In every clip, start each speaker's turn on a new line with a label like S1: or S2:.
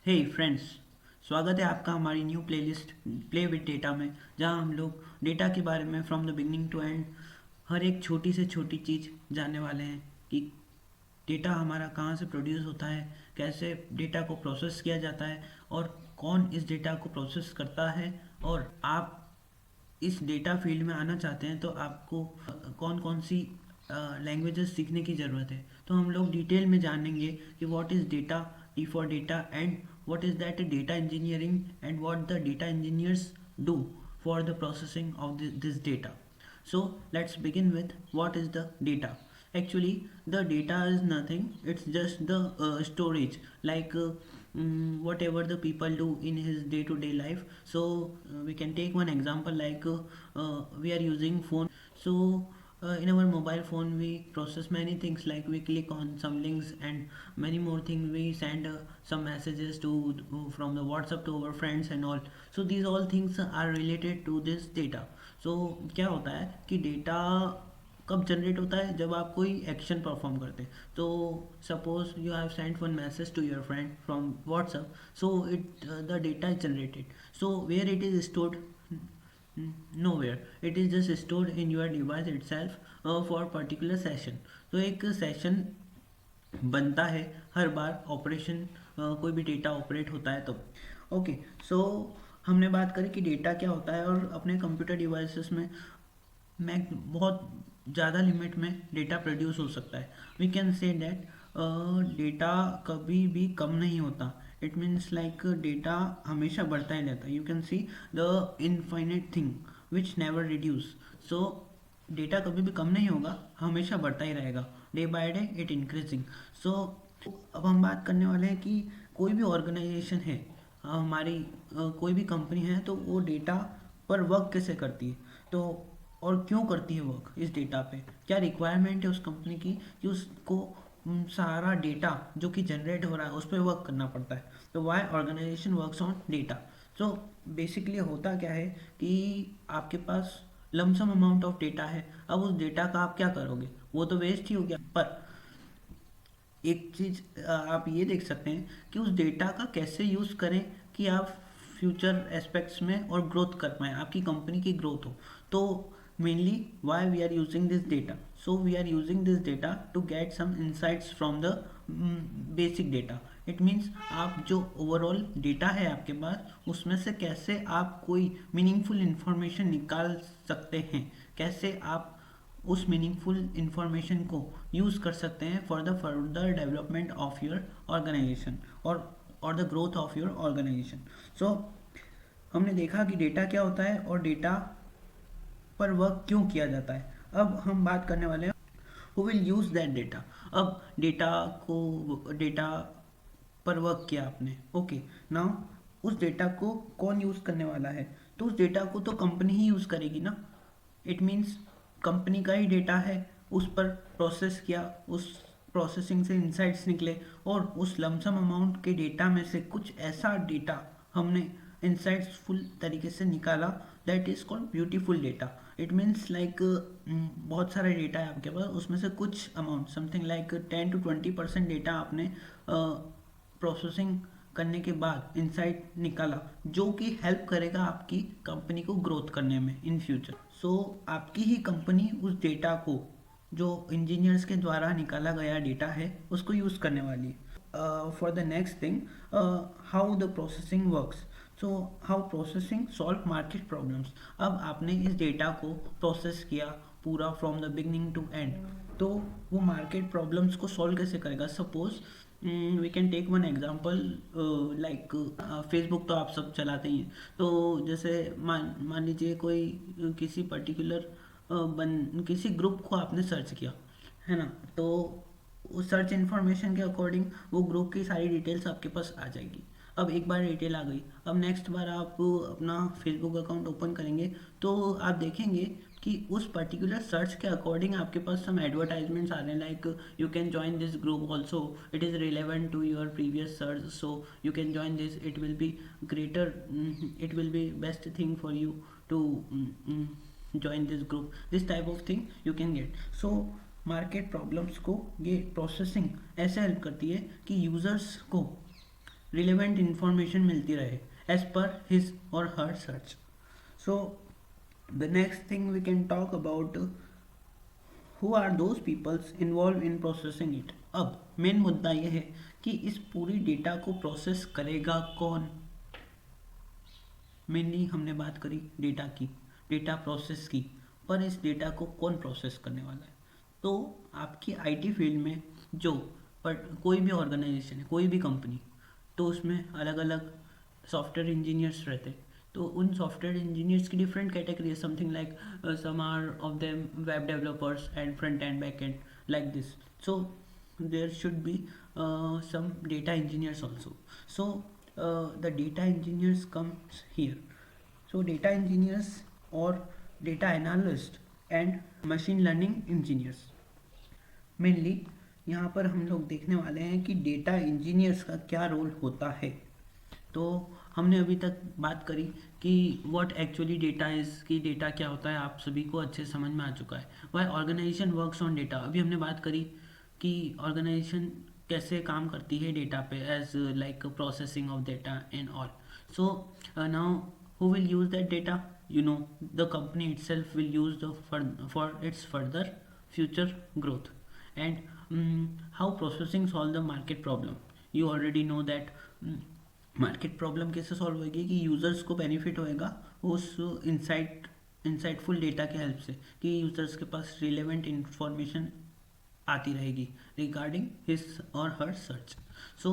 S1: हे friends, स्वागत है आपका हमारी new playlist play with data में, जहां हम लोग डेटा के बारे में from the beginning to end हर एक छोटी से छोटी चीज़ जानने वाले हैं कि डेटा हमारा कहाँ से प्रोड्यूस होता है, कैसे डेटा को प्रोसेस किया जाता है और कौन इस डेटा को प्रोसेस करता है। और आप इस डेटा फील्ड में आना चाहते हैं तो आपको कौन कौन सी लैंग्वेजेस सीखने की ज़रूरत है। तो हम लोग डिटेल में जानेंगे कि what is data, D for data, and what is that data engineering and what the data engineers do for the processing of this data. So let's begin with what is the data. Actually, the data is nothing, it's just the storage, like whatever the people do in his day to day life. So we can take one example, like we are using phone. So in our mobile phone we process many things, like we click on some links and many more things. We send some messages to from the WhatsApp to our friends and all. So these all things are related to this data. So क्या होता है कि data कब generate होता है, जब आप कोई एक्शन परफॉर्म करते हैं। तो suppose you have send one message to your friend from WhatsApp, so it the data is generated, so where it is stored, nowhere, it is just stored in your device itself for particular session. तो एक session बनता है हर बार operation, कोई भी data operate होता है तो okay. सो हमने बात करी कि डेटा क्या होता है, और अपने कंप्यूटर डिवाइसेस में मैं बहुत ज़्यादा लिमिट में डेटा प्रोड्यूस हो सकता है। We can say that data कभी भी कम नहीं होता। इट मीन्स लाइक डेटा हमेशा बढ़ता ही रहता है। You can see the infinite thing which never reduce. So data कभी भी कम नहीं होगा, हमेशा बढ़ता ही रहेगा, day by day it increasing. So अब हम बात करने वाले हैं कि कोई भी ऑर्गेनाइजेशन है, हमारी कोई भी कंपनी है, तो वो डेटा पर वर्क कैसे करती है, तो और क्यों करती है वर्क इस डेटा पे, क्या रिक्वायरमेंट है उस कंपनी की कि उसको सारा डेटा जो कि जनरेट हो रहा है उस पर वर्क करना पड़ता है। तो why organization works on data. So basically होता क्या है कि आपके पास लमसम अमाउंट ऑफ डेटा है। अब उस डेटा का आप क्या करोगे, वो तो वेस्ट ही हो गया। पर एक चीज़ आप ये देख सकते हैं कि उस डेटा का कैसे यूज़ करें कि आप फ्यूचर एस्पेक्ट्स में और ग्रोथ कर पाएँ, आपकी कंपनी की ग्रोथ हो। तो mainly why we are using this data, so we are using this data to get some insights from the basic data. It means आप जो ओवरऑल डेटा है आपके पास, उसमें से कैसे आप कोई मीनिंगफुल इंफॉर्मेशन निकाल सकते हैं, कैसे आप उस मीनिंगफुल इंफॉर्मेशन को यूज़ कर सकते हैं for the further development of your organisation और the growth of your organisation. So हमने देखा कि डेटा क्या होता है और डेटा पर वर्क क्यों किया जाता है। अब हम बात करने वाले हैं who will use that data. अब डेटा पर वर्क किया आपने, ओके, नाउ उस डेटा को कौन यूज़ करने वाला है, तो उस डेटा को तो कंपनी ही यूज़ करेगी ना। इट मीन्स कंपनी का ही डेटा है, उस पर प्रोसेस किया, उस प्रोसेसिंग से इंसाइट्स निकले, और उस लमसम अमाउंट के डेटा में से कुछ ऐसा डेटा हमने इंसाइट्सफुल तरीके से निकाला, that is called beautiful data. It means like बहुत सारा डेटा है आपके पास, उसमें से कुछ amount something like 10 to 20% data आपने प्रोसेसिंग करने के बाद इंसाइट निकाला, जो कि हेल्प करेगा आपकी कंपनी को ग्रोथ करने में इन फ्यूचर। सो आपकी ही कंपनी उस डेटा को, जो इंजीनियर्स के द्वारा निकाला गया डेटा है, उसको यूज़ करने वाली है। For the next thing, how the processing works. So how processing solve market problems. अब आपने इस डेटा को प्रोसेस किया पूरा from the beginning to end, तो वो मार्केट प्रॉब्लम्स को सॉल्व कैसे करेगा। Suppose we can take one example, like Facebook तो आप सब चलाते ही हैं। तो जैसे मान लीजिए कोई किसी पर्टिकुलर किसी ग्रुप को आपने सर्च किया, है ना, तो उस सर्च इन्फॉर्मेशन के अकॉर्डिंग वो ग्रुप की सारी डिटेल्स आपके पास आ जाएगी। अब एक बार डिटेल आ गई, अब नेक्स्ट बार आप अपना फेसबुक अकाउंट ओपन करेंगे तो आप देखेंगे कि उस पर्टिकुलर सर्च के अकॉर्डिंग आपके पास सम एडवर्टाइजमेंट्स आ रहे हैं, like you can join this group also, it is relevant to your previous search, so you can join this, it will be greater, it will be best thing for you to join this group, this type of thing you can get. So market problems को ये processing ऐसे help करती है कि users को relevant information मिलती रहे as per his or her search. So the next thing we can talk about who are those peoples involve in processing it. अब मेन मुद्दा यह है कि इस पूरी डेटा को प्रोसेस करेगा कौन. मेनली हमने बात करी डेटा की, डेटा प्रोसेस की, पर इस डेटा को कौन प्रोसेस करने वाला है. तो आपकी आईटी फील्ड में जो पर कोई भी ऑर्गेनाइजेशन है, कोई भी कंपनी, तो उसमें अलग अलग सॉफ्टवेयर इंजीनियर्स रहते हैं. तो उन सॉफ्टवेयर इंजीनियर्स की डिफरेंट कैटेगरी है. Something like some are of them web developers and front end back end like this. So there should be some data engineers also. So the data engineers comes here. So data engineers or data analyst and machine learning engineers mainly यहाँ पर हम लोग देखने वाले हैं कि data engineers का क्या रोल होता है. तो हमने अभी तक बात करी कि व्हाट एक्चुअली डेटा इज़, कि डेटा क्या होता है, आप सभी को अच्छे समझ में आ चुका है. Why organization works on data, अभी हमने बात करी कि ऑर्गेनाइजेशन कैसे काम करती है डेटा पे as like processing of data and all. So now who will use that data? You know, the company itself will use for its further future growth. And how processing solve the market problem? You already know that market problem कैसे solve होगी कि users को benefit होएगा उस insightful data के help से, कि users के पास रिलेवेंट इंफॉर्मेशन आती रहेगी regarding his or her search. So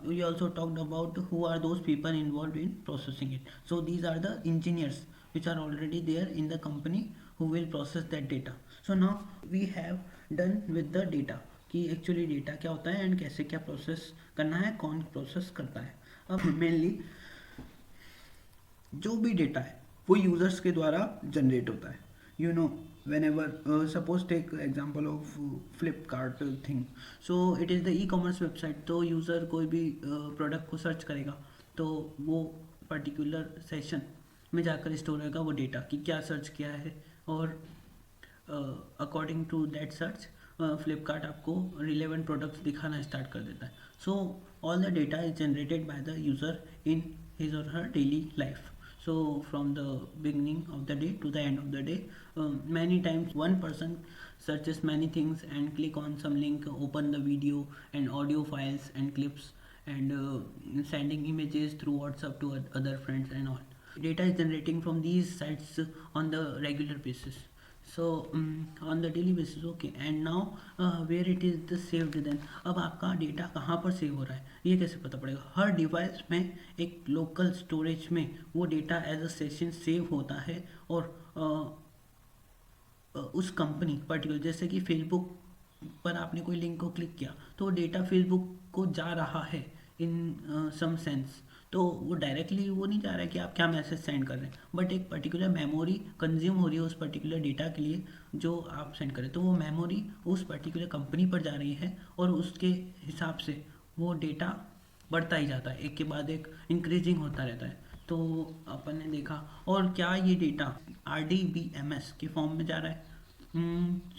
S1: we also talked about who are those people involved in processing it. So these are the engineers which are already there in the company who will process that data. So now we have done with the data कि actually data क्या होता है and कैसे क्या process करना है, कौन process करता है. अब मेनली जो भी डेटा है वो यूज़र्स के द्वारा जनरेट होता है. You know, whenever suppose take example of Flipkart thing. So it is the e-commerce website. तो यूज़र कोई भी प्रोडक्ट को सर्च करेगा तो वो पर्टिकुलर सेशन में जाकर स्टोर होगा वो डेटा कि क्या सर्च किया है, और according to that search Flipkart आपको रिलेवेंट प्रोडक्ट्स दिखाना स्टार्ट कर देता है. So all the data is generated by the user in his or her daily life. So from the beginning of the day to the end of the day, many times one person searches many things and click on some link, open the video and audio files and clips, and sending images through WhatsApp to other friends and all. Data is generating from these sites on the regular basis. So on the daily basis. Okay, and now where it is the saved then. अब आपका data कहाँ पर save हो रहा है ये कैसे पता पड़ेगा. हर डिवाइस में एक लोकल स्टोरेज में वो data as a session save होता है, और उस कंपनी पर्टिकुलर, जैसे कि फेसबुक पर आपने कोई लिंक को क्लिक किया तो डेटा फेसबुक को जा रहा है इन सम सेंस. तो वो डायरेक्टली वो नहीं जा रहा है कि आप क्या मैसेज सेंड कर रहे हैं, बट एक पर्टिकुलर मेमोरी कंज्यूम हो रही है उस पर्टिकुलर डेटा के लिए जो आप सेंड करें. तो वो मेमोरी उस पर्टिकुलर कंपनी पर जा रही है और उसके हिसाब से वो डेटा बढ़ता ही जाता है, एक के बाद एक इंक्रीजिंग होता रहता है. तो अपन ने देखा, और क्या ये डेटा RDBMS के फॉर्म में जा रहा है.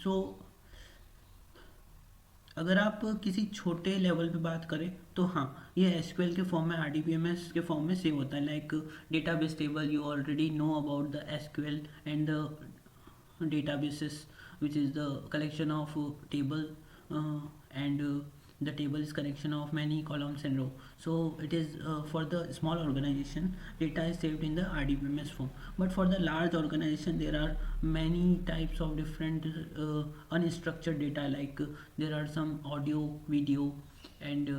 S1: सो अगर आप किसी छोटे लेवल पे बात करें तो हाँ, ये SQL के फॉर्म में, RDBMS के फॉर्म में सेव होता है. Like database table, you already know about the SQL and the databases which is the collection of table, and the table is collection of many columns and row. So it is for the small organization data is saved in the RDBMS form, but for the large organization there are many types of different unstructured data, like there are some audio, video and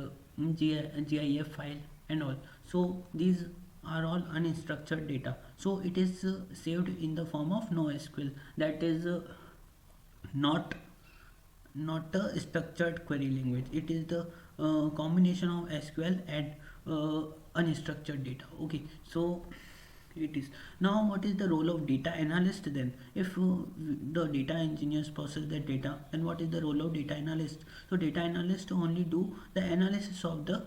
S1: GIF file and all. So these are all unstructured data, so it is saved in the form of NoSQL. That is not a structured query language. It is the combination of SQL and unstructured data. Okay, so it is. Now what is the role of data analyst then? If the data engineers process that data, then what is the role of data analyst? So data analyst only do the analysis of the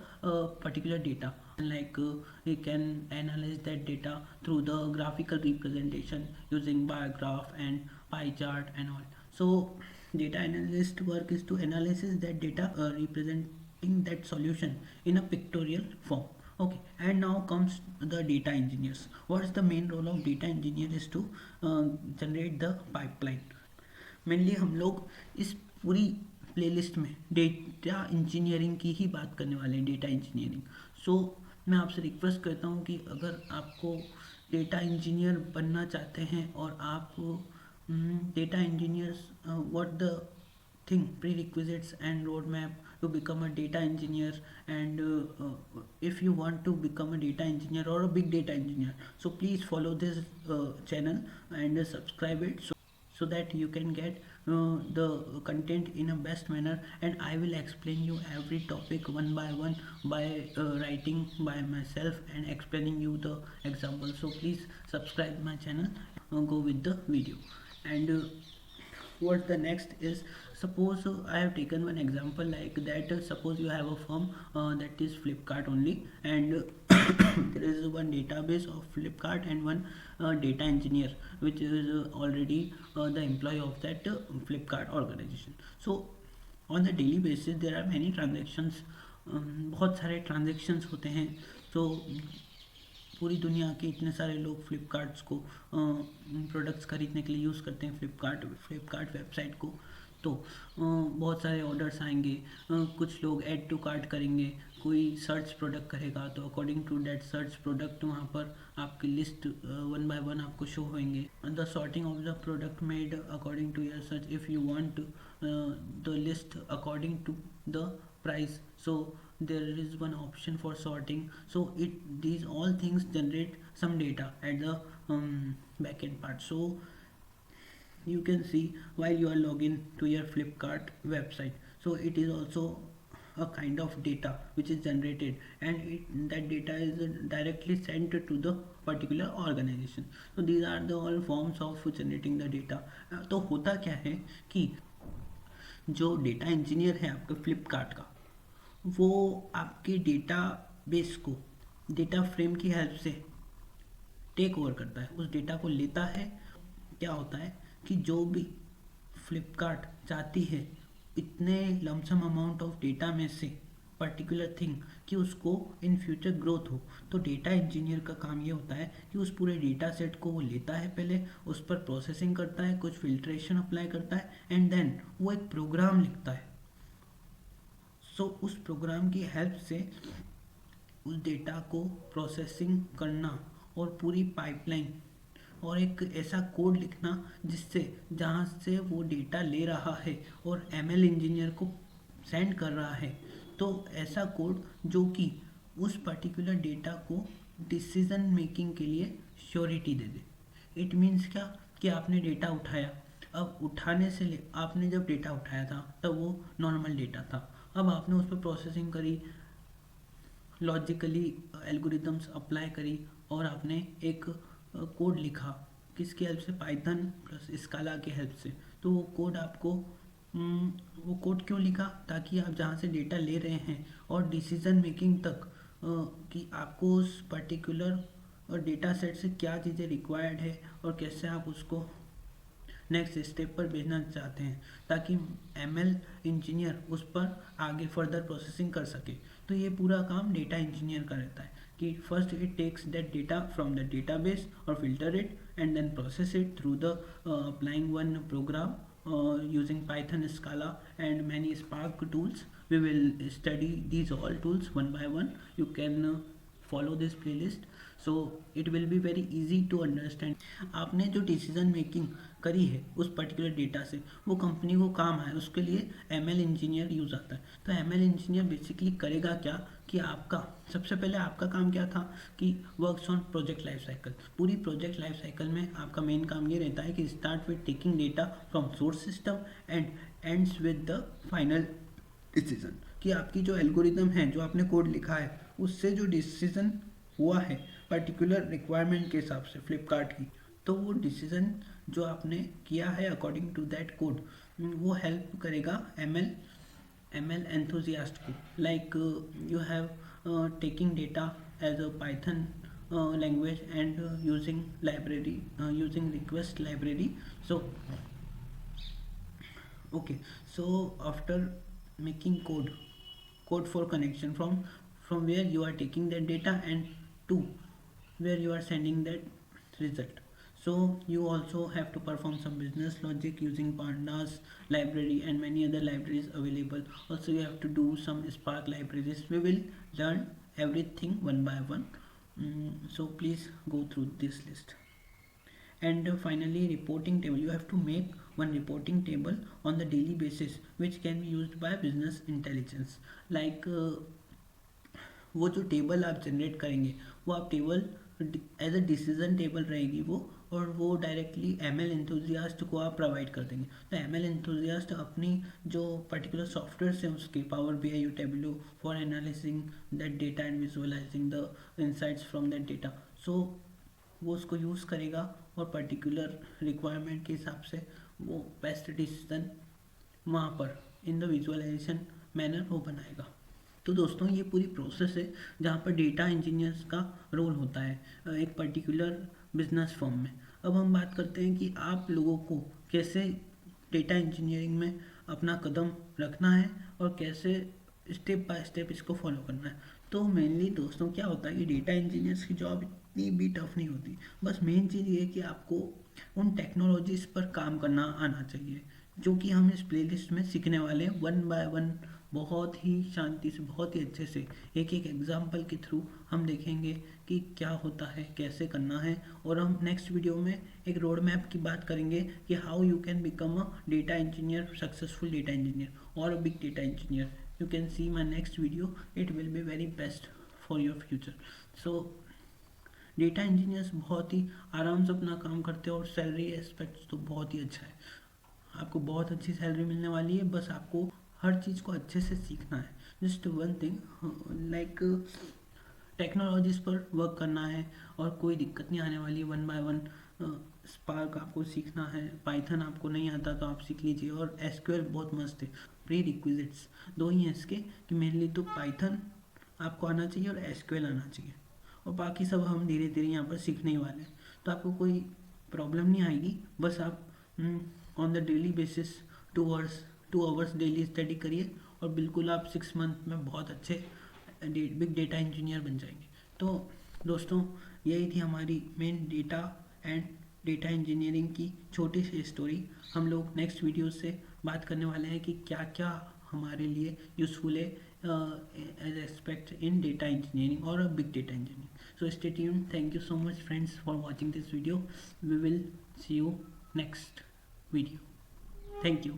S1: particular data, like we can analyze that data through the graphical representation using bar graph and pie chart and all. So data analyst work is to analyze that data that solution in a pictorial form. Okay, and now comes the data engineers. What is the main role of data engineer is to generate the pipeline. Mainly हम लोग इस पूरी playlist में data engineering की ही बात करने वाले हैं, डेटा इंजीनियरिंग। सो मैं आपसे रिक्वेस्ट करता हूँ कि अगर आपको डेटा इंजीनियर बनना चाहते हैं और आप data engineers what the thing prerequisites and roadmap to become a data engineer, and if you want to become a data engineer or a big data engineer, so please follow this channel and subscribe it, so that you can get the content in a best manner, and I will explain you every topic one by one by writing by myself and explaining you the example. So please subscribe my channel, go with the video. And what the next is, suppose I have taken one example like that. Suppose you have a firm that is Flipkart only, and there is one database of Flipkart and one data engineer which is already the employee of that Flipkart organization. So on the daily basis there are many transactions, बहुत सारे transactions होते हैं। तो पूरी दुनिया के इतने सारे लोग फ्लिपकार्ट्स को प्रोडक्ट्स खरीदने के लिए यूज़ करते हैं, फ्लिपकार्ट वेबसाइट को। तो बहुत सारे ऑर्डर्स आएंगे, कुछ लोग ऐड टू कार्ट करेंगे, कोई सर्च प्रोडक्ट करेगा, तो according to that search product वहाँ पर आपकी लिस्ट वन बाय वन आपको शो होंगे। The sorting of the product made according to your search, if you want the list according to the price, so there is one option for sorting. So these all things generate some data at the backend part. So you can see while you are login to your Flipkart website, so it is also a kind of data which is generated, and that data is directly sent to the particular organization. So these are the all forms of generating the data. तो होता क्या है कि जो data engineer है आपके फ्लिपकार्ट का, वो आपके डेटा बेस को डेटा फ्रेम की हेल्प से टेक ओवर करता है, उस डेटा को लेता है। क्या होता है कि जो भी फ्लिपकार्ट चाहती है इतने लमसम अमाउंट ऑफ डेटा में से पर्टिकुलर थिंग कि उसको इन फ्यूचर ग्रोथ हो, तो डेटा इंजीनियर का काम ये होता है कि उस पूरे डेटा सेट को वो लेता है, पहले उस पर प्रोसेसिंग करता है, कुछ फिल्ट्रेशन अप्लाई करता है, एंड देन वो एक प्रोग्राम लिखता है। सो उस प्रोग्राम की हेल्प से उस डेटा को प्रोसेसिंग करना और पूरी पाइपलाइन और एक ऐसा कोड लिखना जिससे जहाँ से वो डेटा ले रहा है और एमएल इंजीनियर को सेंड कर रहा है, तो ऐसा कोड जो कि उस पर्टिकुलर डेटा को डिसीजन मेकिंग के लिए surety they they. It means क्या कि आपने डेटा उठाया, अब उठाने से आपने जब डेटा उठाया था तब वो नॉर्मल डेटा था, अब आपने उस पर प्रोसेसिंग करी, लॉजिकली एल्गोरिदम्स अप्लाई करी, और आपने एक कोड लिखा, किसकी हेल्प से, पाइथन प्लस स्काला के हेल्प से। तो वो कोड आपको वो कोड क्यों लिखा, ताकि आप जहाँ से डेटा ले रहे हैं और डिसीजन मेकिंग तक कि आपको उस पर्टिकुलर डेटा सेट से क्या चीज़ें रिक्वायर्ड है और कैसे आप उसको नेक्स्ट स्टेप पर भेजना चाहते हैं, ताकि एमएल इंजीनियर उस पर आगे फर्दर प्रोसेसिंग कर सके। तो ये पूरा काम डेटा इंजीनियर का रहता है कि first it takes that data from the database और filter it and then process it through the applying one program using Python, Scala and many Spark tools. We will study these all tools one by one. You can follow this playlist, so it will be very easy to understand. आपने जो decision making करी है उस particular data से, वो company को काम है, उसके लिए एमएल इंजीनियर यूज़ आता है। तो एमएल इंजीनियर बेसिकली करेगा क्या कि आपका सबसे पहले आपका काम क्या था कि works on project life cycle. पूरी प्रोजेक्ट लाइफ साइकिल में आपका मेन काम ये रहता है कि start with taking data from source system and ends with the final decision, कि आपकी जो एल्गोरिदम है, जो आपने कोड लिखा है, उससे जो डिसीजन हुआ है पर्टिकुलर रिक्वायरमेंट के हिसाब से फ्लिपकार्ट की, तो वो डिसीजन जो आपने किया है अकॉर्डिंग टू दैट कोड, वो हेल्प करेगा एमएल एंथुजियास्ट को। Like you have taking data as a Python language and using library, using request library. So okay, so after making code code for connection from where you are taking that data and to where you are sending that result. So you also have to perform some business logic using pandas library and many other libraries available. Also you have to do some Spark libraries. We will learn everything one by one. So please go through this list. And finally, reporting table. You have to make one reporting table on the daily basis which can be used by business intelligence. Like वो जो table आप generate करेंगे वो आप table as a decision table रहेगी वो, और वो डायरेक्टली एम एल इंथुजियास्ट को आप प्रोवाइड कर देंगे। तो एम एल इंथुजियास्ट अपनी जो पर्टिकुलर सॉफ्टवेयर हैं उसके power B I, Tableau for analysing that data and visualising the insights from that data. So वो उसको यूज़ करेगा और पर्टिकुलर रिक्वायरमेंट के हिसाब से वो बेस्ट डिसीजन वहाँ पर इन द विजुअलाइजेशन मैनर वो बनाएगा। तो दोस्तों ये पूरी प्रोसेस है जहाँ पर डेटा इंजीनियर्स का रोल होता है एक पर्टिकुलर बिजनेस फर्म में। अब हम बात करते हैं कि आप लोगों को कैसे डेटा इंजीनियरिंग में अपना कदम रखना है और कैसे स्टेप बाय स्टेप इसको फॉलो करना है। तो मेनली दोस्तों क्या होता है कि डेटा इंजीनियर्स की जॉब इतनी भी टफ नहीं होती। बस मेन चीज़ ये है कि आपको उन टेक्नोलॉजीज पर काम करना आना चाहिए जो कि हम इस प्लेलिस्ट में सीखने वाले हैं वन बाय वन, बहुत ही शांति से, बहुत ही अच्छे से, एक एक एग्जाम्पल के थ्रू हम देखेंगे कि क्या होता है, कैसे करना है। और हम नेक्स्ट वीडियो में एक रोड मैप की बात करेंगे कि how you can become a data engineer, successful data engineer और a big data engineer. You can see my next video, it will be very best for your future. So data engineers बहुत ही आराम से अपना काम करते हैं और सैलरी एस्पेक्ट तो बहुत ही अच्छा है। आपको बहुत अच्छी सैलरी मिलने वाली है, बस आपको हर चीज़ को अच्छे से सीखना है। Just one thing, like technologies पर वर्क करना है और कोई दिक्कत नहीं आने वाली है। वन बाय वन स्पार्क आपको सीखना है, पाइथन आपको नहीं आता तो आप सीख लीजिए, और एसक्यूएल बहुत मस्त है। प्री रिक्विजिट्स दो ही हैं इसके कि मेनली तो पाइथन आपको आना चाहिए और एसक्यूएल आना चाहिए, और बाकी सब हम धीरे धीरे यहाँ पर सीखने ही वाले हैं। तो आपको कोई प्रॉब्लम नहीं आएगी। बस आप on the daily basis 2 hours daily study करिए और बिल्कुल आप 6 मंथ में बहुत अच्छे बिग डेटा इंजीनियर बन जाएंगे। तो दोस्तों यही थी हमारी main data and data engineering की छोटी सी स्टोरी। हम लोग नेक्स्ट वीडियो से बात करने वाले हैं कि क्या क्या हमारे लिए यूज़फुल है as aspect in data engineering और big data engineering. So stay tuned. Thank you so much friends for watching this video. We will see you next video. Thank you.